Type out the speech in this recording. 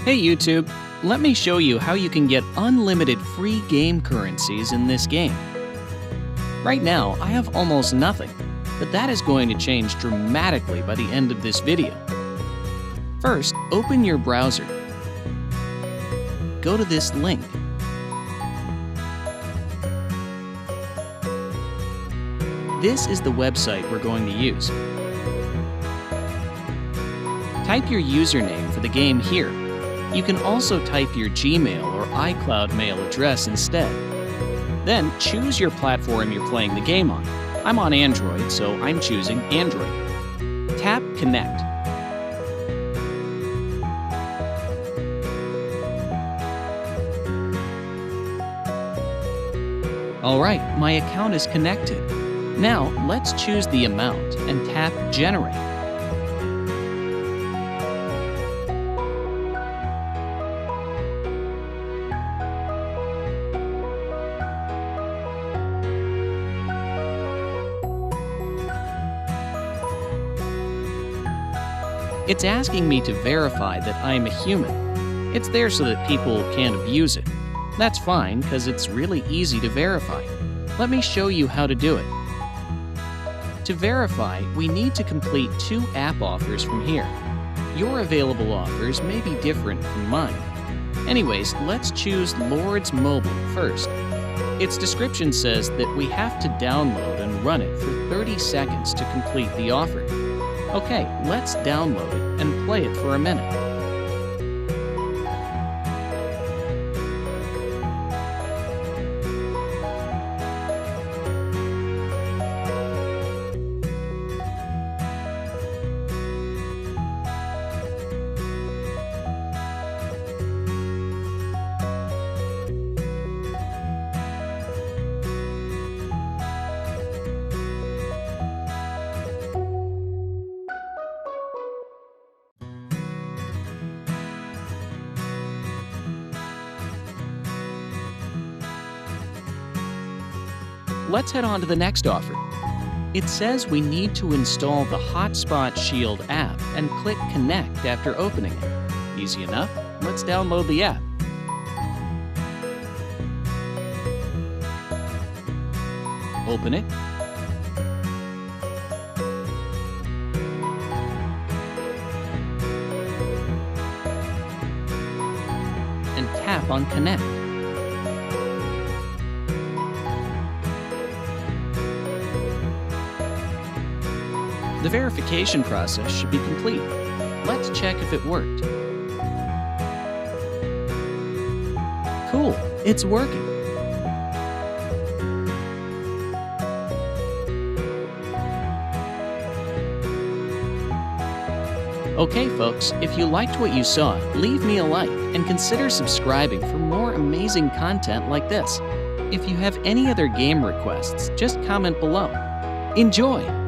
Hey YouTube, let me show you how you can get unlimited free game currencies in this game. Right now, I have almost nothing, but that is going to change dramatically by the end of this video. First, open your browser. Go to this link. This is the website we're going to use. Type your username for the game here. You can also type your Gmail or iCloud mail address instead. Then choose your platform you're playing the game on. I'm on Android, so I'm choosing Android. Tap Connect. Alright, my account is connected. Now, let's choose the amount and tap Generate. It's asking me to verify that I'm a human. It's there so that people can't abuse it. That's fine, because it's really easy to verify. Let me show you how to do it. To verify, we need to complete 2 app offers from here. Your available offers may be different from mine. Anyways, let's choose Lord's Mobile first. Its description says that we have to download and run it for 30 seconds to complete the offer. Okay, let's download it and play it for a minute. Let's head on to the next offer. It says we need to install the Hotspot Shield app and click Connect after opening it. Easy enough. Let's download the app. Open it. And tap on Connect. The verification process should be complete. Let's check if it worked. Cool, it's working. Okay folks, if you liked what you saw, leave me a like and consider subscribing for more amazing content like this. If you have any other game requests, just comment below. Enjoy!